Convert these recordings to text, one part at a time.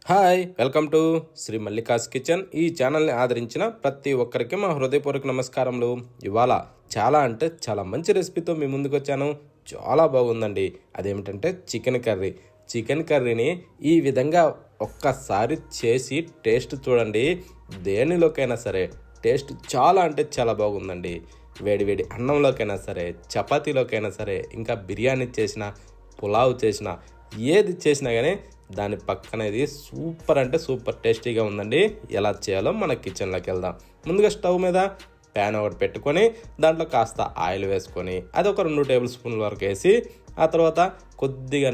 Hi welcome to Sri Mallika's kitchen. ఈ ఛానల్ని ఆదరించిన ప్రతి ఒక్కరికి మా హృదయపూర్వక నమస్కారములు. ఇవాళ చాలా అంటే చాలా మంచి రెసిపీతో మీ ముందుకు వచ్చాను. చాలా బాగుందండి. అదేమిటంటే చికెన్ కర్రీ. చికెన్ కర్రీని ఈ విధంగా ఒక్కసారి చేసి టేస్ట్ చూడండి. దేనిలోకైనా సరే టేస్ట్ చాలా అంటే చాలా బాగుందండి. వేడి వేడి అన్నంలోకైనా సరే, చపాతీలోకైనా సరే, ఇంకా బిర్యానీ చేసిన, పులావ్ చేసిన, ఏది చేసినా కానీ దాని పక్కనేది సూపర్ అంటే సూపర్ టేస్టీగా ఉందండి. ఎలా చేయాలో మన కిచెన్లోకి వెళ్దాం. ముందుగా స్టవ్ మీద ప్యాన్ ఒకటి పెట్టుకొని దాంట్లో కాస్త ఆయిల్ వేసుకొని అది ఒక 2 టేబుల్ స్పూన్ల వరకు వేసి ఆ తర్వాత కొద్దిగా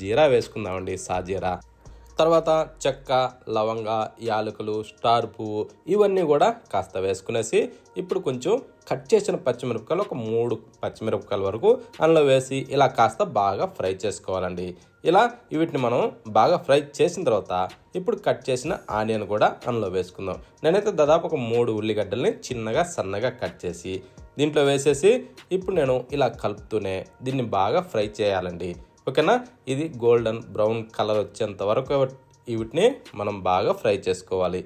జీరా వేసుకుందామండి, సాజీరా. తర్వాత చెక్క, లవంగ, యాలకులు, స్టార్ పువ్వు ఇవన్నీ కూడా కాస్త వేసుకునేసి ఇప్పుడు కొంచెం కట్ చేసిన పచ్చిమిరపకాయలు ఒక 3 పచ్చిమిరపకాయల వరకు అందులో వేసి ఇలా కాస్త బాగా ఫ్రై చేసుకోవాలండి. ఇలా వీటిని మనం బాగా ఫ్రై చేసిన తర్వాత ఇప్పుడు కట్ చేసిన ఆనియన్ కూడా అందులో వేసుకుందాం. నేనైతే దాదాపు ఒక 3 ఉల్లిగడ్డల్ని చిన్నగా సన్నగా కట్ చేసి దీంట్లో వేసేసి ఇప్పుడు నేను ఇలా కలుపుతూనే దీన్ని బాగా ఫ్రై చేయాలండి. ఓకేనా. ఇది గోల్డెన్ బ్రౌన్ కలర్ వచ్చేంత వరకు వీటిని మనం బాగా ఫ్రై చేసుకోవాలి.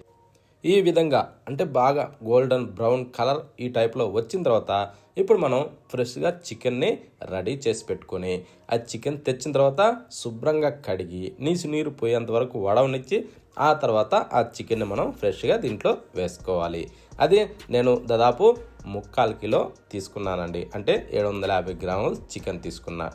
ఈ విధంగా అంటే బాగా గోల్డెన్ బ్రౌన్ కలర్ ఈ టైప్లో వచ్చిన తర్వాత ఇప్పుడు మనం ఫ్రెష్గా చికెన్ని రెడీ చేసి పెట్టుకొని ఆ చికెన్ తెచ్చిన తర్వాత శుభ్రంగా కడిగి నీరు పోయేంత వరకు వడవనిచ్చి ఆ తర్వాత ఆ చికెన్ని మనం ఫ్రెష్గా దీంట్లో వేసుకోవాలి. అది నేను దాదాపు 3/4 కిలో తీసుకున్నానండి. అంటే 750 గ్రాములు చికెన్ తీసుకున్నా.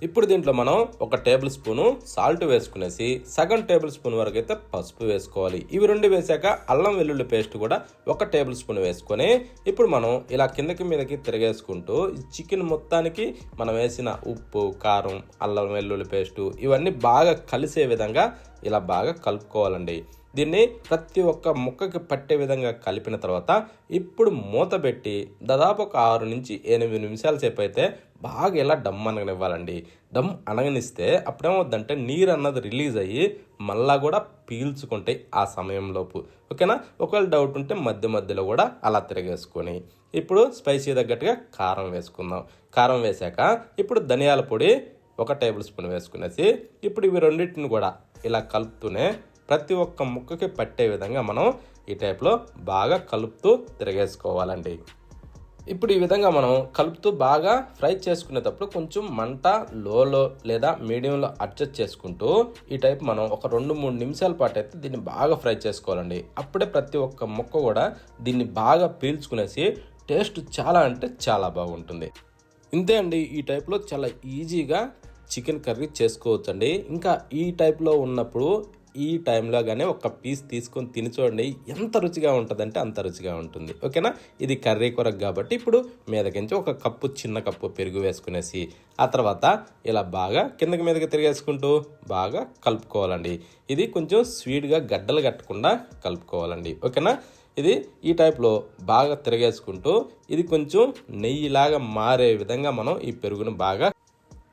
ఇప్పుడు దీంట్లో మనం 1 టేబుల్ స్పూను సాల్ట్ వేసుకునేసి సగం టేబుల్ స్పూన్ వరకు అయితే పసుపు వేసుకోవాలి. ఇవి 2 వేసాక అల్లం వెల్లుల్లి పేస్ట్ కూడా 1 టేబుల్ స్పూన్ వేసుకొని ఇప్పుడు మనం ఇలా కిందకి మీదకి తిరిగేసుకుంటూ చికెన్ మొత్తానికి మనం వేసిన ఉప్పు, కారం, అల్లం వెల్లుల్లి పేస్టు ఇవన్నీ బాగా కలిసే విధంగా ఇలా బాగా కలుపుకోవాలండి. దీన్ని ప్రతి ఒక్క ముక్కకి పట్టే విధంగా కలిపిన తర్వాత ఇప్పుడు మూత పెట్టి దాదాపు ఒక 6 నుంచి 8 నిమిషాల సేపు అయితే బాగా ఇలా డమ్ అనగనివ్వాలండి. డమ్ అనగనిస్తే అప్పుడేమవుద్దంటే నీరు అన్నది రిలీజ్ అయ్యి మళ్ళా కూడా పీల్చుకుంటాయి ఆ సమయంలోపు. ఓకేనా. ఒకవేళ డౌట్ ఉంటే మధ్య మధ్యలో కూడా అలా తిరగేసుకొని ఇప్పుడు స్పైసీ తగ్గట్టుగా కారం వేసుకుందాం. కారం వేసాక ఇప్పుడు ధనియాల పొడి 1 టేబుల్ స్పూన్ వేసుకునేసి ఇప్పుడు ఇవి రెండింటిని కూడా ఇలా కలుపుతూనే ప్రతి ఒక్క ముక్కకి పట్టే విధంగా మనం ఈ టైప్లో బాగా కలుపుతూ తిరగేసుకోవాలండి. ఇప్పుడు ఈ విధంగా మనం కలుపుతూ బాగా ఫ్రై చేసుకునేటప్పుడు కొంచెం మంట లోలో లేదా మీడియంలో అడ్జస్ట్ చేసుకుంటూ ఈ టైప్ మనం ఒక 2-3 నిమిషాల పాటు అయితే దీన్ని బాగా ఫ్రై చేసుకోవాలండి. అప్పుడే ప్రతి ఒక్క ముక్క కూడా దీన్ని బాగా పీల్చుకునేసి టేస్ట్ చాలా అంటే చాలా బాగుంటుంది. ఇంతే అండి. ఈ టైప్లో చాలా ఈజీగా చికెన్ కర్రీ చేసుకోవచ్చండి. ఇంకా ఈ టైప్లో ఉన్నప్పుడు ఈ టైంలో కానీ ఒక పీస్ తీసుకొని తిని చూడండి, ఎంత రుచిగా ఉంటుందంటే అంత రుచిగా ఉంటుంది. ఓకేనా. ఇది కర్రీ కొరకు కాబట్టి ఇప్పుడు మీదకించి ఒక చిన్న కప్పు పెరుగు వేసుకునేసి ఆ తర్వాత ఇలా బాగా కిందకి మీదకి తిరిగేసుకుంటూ బాగా కలుపుకోవాలండి. ఇది కొంచెం స్వీట్గా గడ్డలు కట్టకుండా కలుపుకోవాలండి. ఓకేనా. ఇది ఈ టైప్లో బాగా తిరిగేసుకుంటూ ఇది కొంచెం నెయ్యిలాగా మారే విధంగా మనం ఈ పెరుగును బాగా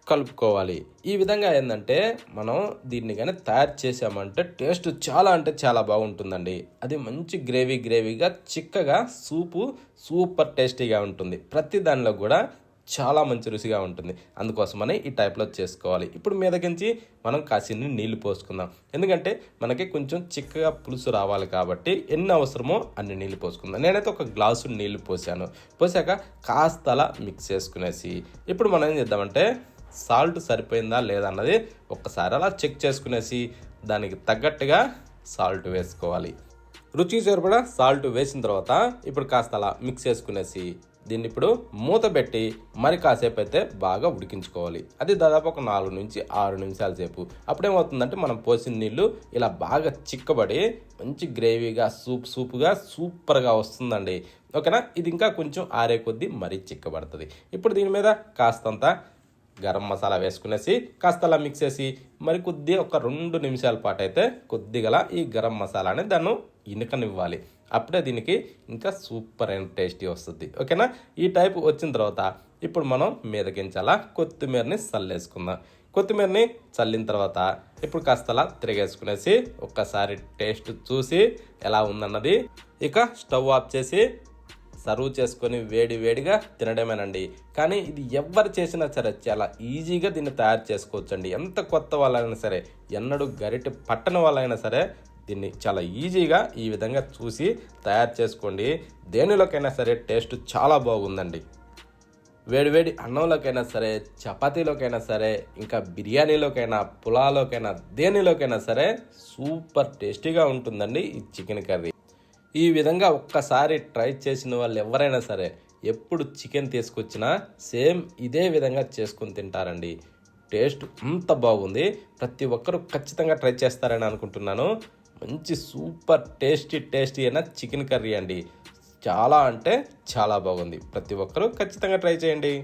కలుపుకోవాలి. ఈ విధంగా ఏంటంటే మనం దీన్ని కానీ తయారు చేసామంటే టేస్ట్ చాలా అంటే చాలా బాగుంటుందండి. అది మంచి గ్రేవీగా చిక్కగా సూపర్ టేస్టీగా ఉంటుంది. ప్రతి దానిలో కూడా చాలా మంచి రుచిగా ఉంటుంది. అందుకోసమని ఈ టైప్లో చేసుకోవాలి. ఇప్పుడు మీదకించి మనం కాసిన్ని నీళ్లు పోసుకుందాం. ఎందుకంటే మనకి కొంచెం చిక్కగా పులుసు రావాలి కాబట్టి ఎన్ని అవసరమో అన్ని నీళ్లు పోసుకుందాం. నేనైతే 1 గ్లాసు నీళ్లు పోసాను. పోసాక కాస్త అలా మిక్స్ చేసుకునేసి ఇప్పుడు మనం ఏం చేద్దామంటే సాల్ట్ సరిపోయిందా లేదా అన్నది ఒక్కసారి అలా చెక్ చేసుకునేసి దానికి తగ్గట్టుగా సాల్ట్ వేసుకోవాలి. రుచికి సరిపడా సాల్ట్ వేసిన తర్వాత ఇప్పుడు కాస్త అలా మిక్స్ చేసుకునేసి దీన్ని ఇప్పుడు మూత పెట్టి మరి కాసేపు అయితే బాగా ఉడికించుకోవాలి. అది దాదాపు ఒక 4 నుంచి 6 నిమిషాల సేపు. అప్పుడేమవుతుందంటే మనం పోసిన నీళ్ళు ఇలా బాగా చిక్కబడి మంచి గ్రేవీగా సూపుగా సూపర్గా వస్తుందండి. ఓకేనా. ఇది ఇంకా కొంచెం ఆరే కొద్దీ మరీ చిక్కబడుతుంది. ఇప్పుడు దీని మీద కాస్తంత గరం మసాలా వేసుకునేసి కాస్త అలా మిక్స్ చేసి మరి కొద్దిగా ఒక 2 నిమిషాల పాటు అయితే కొద్దిగా ఈ గరం మసాలాని దాన్ని ఇనకనివ్వాలి. అప్పుడే దీనికి ఇంకా సూపర్ అండ్ టేస్టీ వస్తుంది. ఓకేనా. ఈ టైప్ వచ్చిన తర్వాత ఇప్పుడు మనం మీదకించాలా కొత్తిమీరని చల్లేసుకుందాం. కొత్తిమీరని చల్లిన తర్వాత ఇప్పుడు కాస్త అలా తిరిగేసుకునేసి ఒక్కసారి టేస్ట్ చూసి ఎలా ఉందన్నది ఇక స్టవ్ ఆఫ్ చేసి సర్వ్ చేసుకొని వేడి వేడిగా తినడమేనండి. కానీ ఇది ఎవ్వరు చేసినా సరే చాలా ఈజీగా దీన్ని తయారు చేసుకోవచ్చండి. ఎంత కొత్త వాళ్ళైనా సరే, ఎన్నడూ గరిటె పట్టని వాళ్ళైనా సరే దీన్ని చాలా ఈజీగా ఈ విధంగా చూసి తయారు చేసుకోండి. దేనిలోకైనా సరే టేస్ట్ చాలా బాగుందండి. వేడివేడి అన్నంలోకైనా సరే, చపాతీలోకైనా సరే, ఇంకా బిర్యానీలోకైనా, పులావ్లోకైనా, దేనిలోకైనా సరే సూపర్ టేస్టీగా ఉంటుందండి ఈ చికెన్ కర్రీ. ఈ విధంగా ఒక్కసారి ట్రై చేసిన వాళ్ళు ఎవరైనా సరే ఎప్పుడు చికెన్ తీసుకొచ్చినా సేమ్ ఇదే విధంగా చేసుకుని తింటారండి. టేస్ట్ అంత బాగుంది. ప్రతి ఒక్కరూ ఖచ్చితంగా ట్రై చేస్తారని అనుకుంటున్నాను. మంచి సూపర్ టేస్టీ అయిన చికెన్ కర్రీ అండి. చాలా అంటే చాలా బాగుంది. ప్రతి ఒక్కరూ ఖచ్చితంగా ట్రై చేయండి.